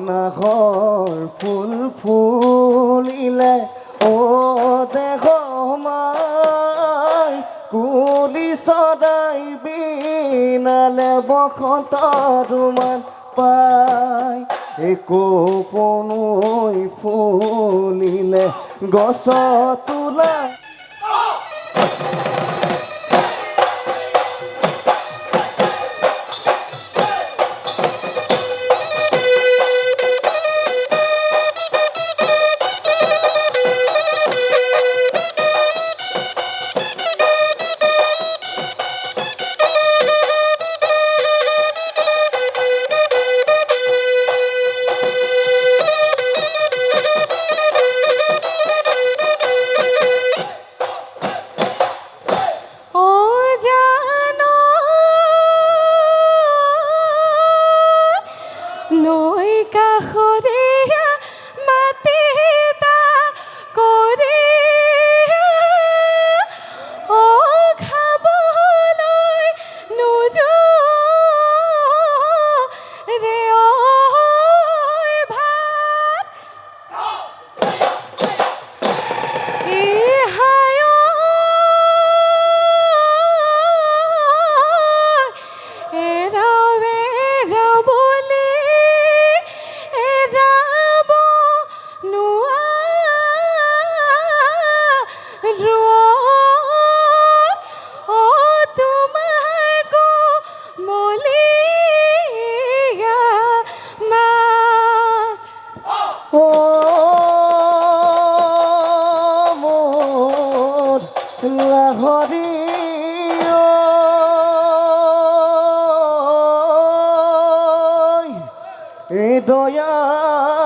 নাহৰ ফুল ফুলিলে ও দেহ মাই কুলি চৰাই বিনালে বসন্তৰ মান পাই একো পনুই ফুলিলে গছ তোলা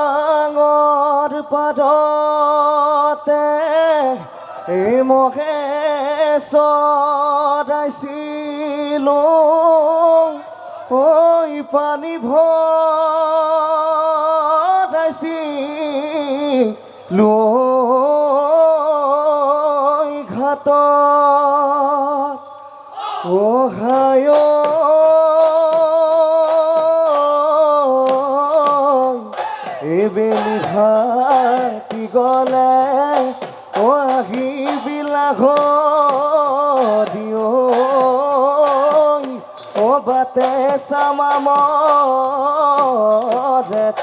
দয়াঙৰ পাদতে এই মহে চৰাইছিলোঁ ঐ পানী ভৰাইছিলোঁ ঘাটত অহায় বেলি ভাতি গলে ও আহিবিলাক দিও ও বাতে চামামৰে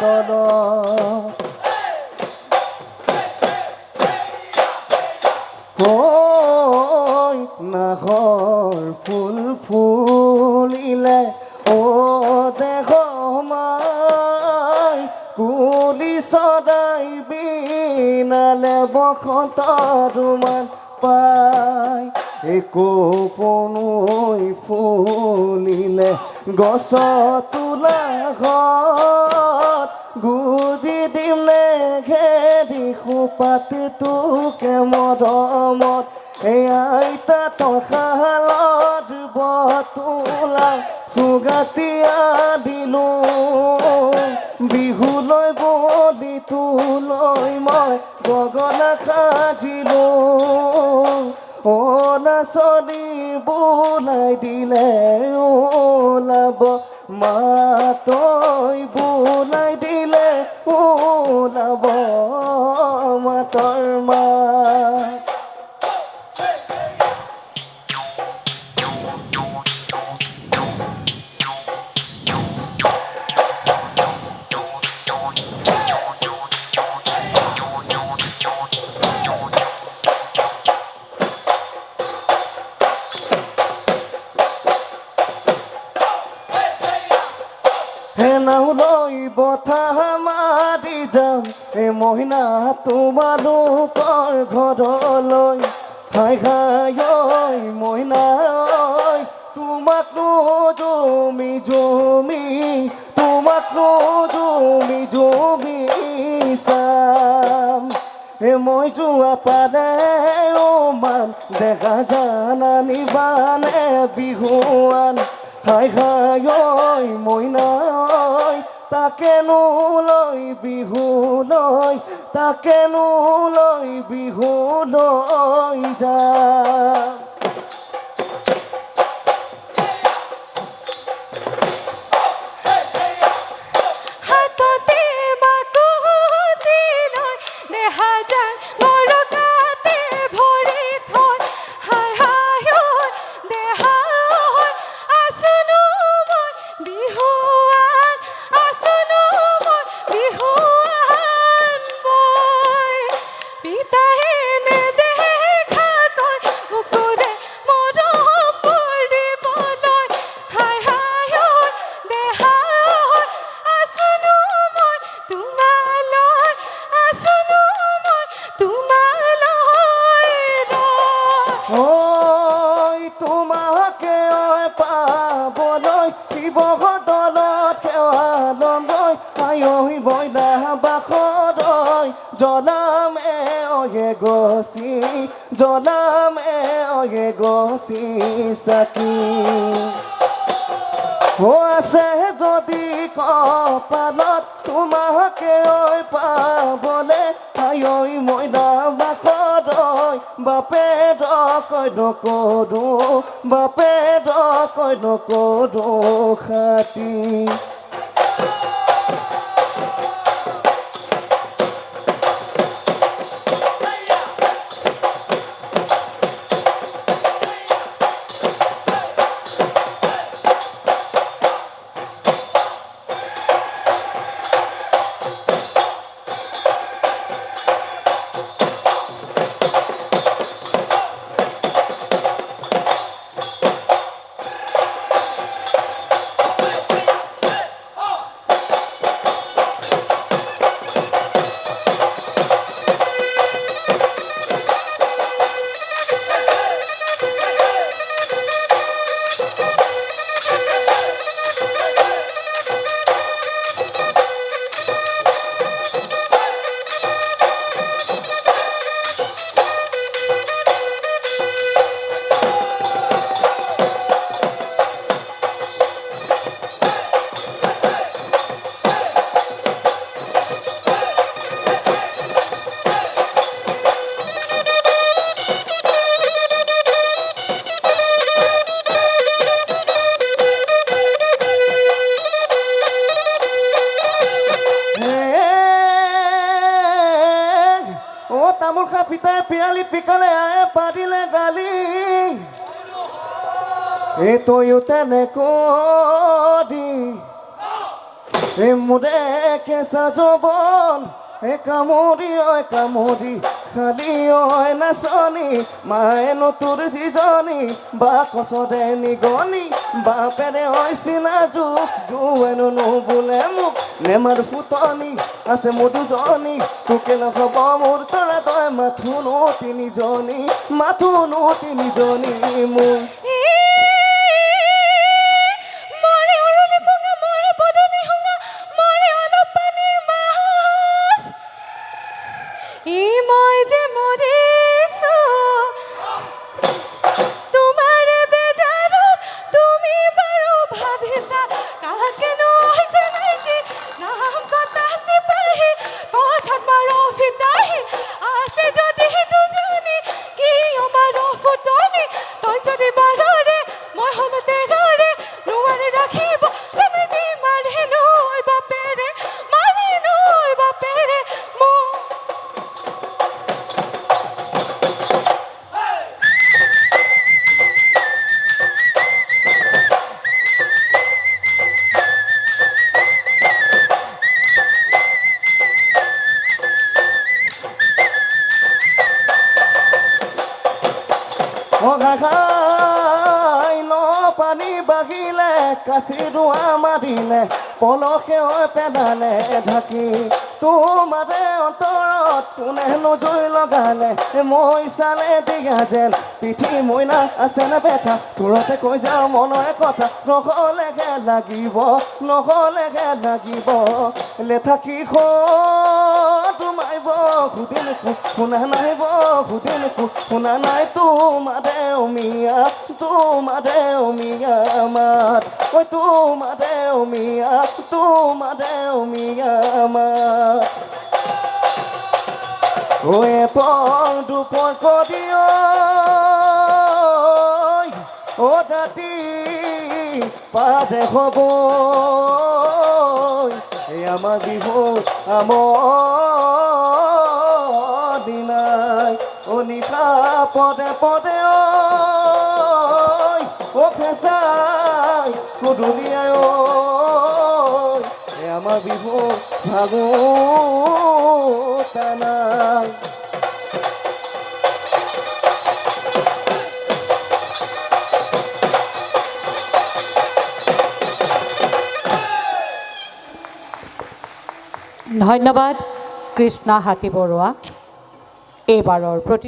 তল নাহৰ ফুল ফুলিলে ও দেহ মাই কুলি চৰাই বিনালে বসন্তৰ মান পাই একো পনুই ফুলিলে গছ তোলা ঘৰত গুজি দিম নে ঘেৰি সোপাত তোকে মৰমত এই আইতা তখালত বতোলা চুগাতিয়া দিলো বিহুলৈ বলি তোলৈ মই গগনা সাজিলো ও নাচনি বোলাই দিলে ওলাব মাতৈ বোলাই দিলে ওলাব মাতৰ মাত নাওলৈ বঠা মাৰি যাম এই মহিনা তোমালোকৰ ঘৰলৈ হাই হাই ঐ মহিনা তোমাক জমি জমি তোমাক জমি জমি চাম মই যোৱা পাৰে ও মান দেখা জানানি বানে বিহুৱান হাই হাই ঐ মইনা তাকেনো লৈ বিহুলৈ তাকেনো লৈ বিহুলৈ যাম হাততে আয়ৈ মইনা বাখৰৈ জ্বলামে অয়ে গছি জ্বলামে অয়ে গছি চাকি আছে যদি কপালত তোমাকে ঐ পাবলে আয়ৈ মইনা বাখৰৈ বাপে কই নকৰো বাপে কই নকৰো খাতি তামোল খা পিতাই পিয়ালি পিকালে আয়ে পাৰিলে গালি এই তয়ো তেনে কৰি মোৰে কেঁচা যৌৱন কামুৰি খালি নাচনি মায়েনো তোৰ যিজনী বা কচৰে নিগনি বাপেৰে চিনা যুগ জুৱেনো নুবোলে মোক নেমাৰ ফুটনি আছে মোৰ দুজনী তোকে নহ'ব মোৰ তৰা তই মাথোনো তিনিজনী মোৰ ঘাই ন পানী বাঢ়িলে কাচি ৰোৱা মাৰিলে পলসে পেলালে ঢাকি তোমাৰে অন্তৰত কোনেনো জুই লগালে মই চালে দিয়া যেন পিঠি মইনা আছে নে বেঠা তোৰতে কৈ যাওঁ মনৰে কথা নহ'লেহে লাগিব লেঠা কি তোমাইব সুধি নোখো শুনা নাইব সুধি নোখো শুনা নাই তোমাৰে অমিয়া মাত ঐ তোমাৰে অমিয়া মাত ঐ পং দুপৰ কৰি ঐ ৰাতি পাতে হ'ব আমাৰ বিহু দিনাই নিশা পদে ফেঁচাই গধূলিয়াই আমাৰ বিহু ভাগোতা নাই ধন্যবাদ কৃষ্ণা হাতী বৰুৱা এইবাৰৰ প্ৰতি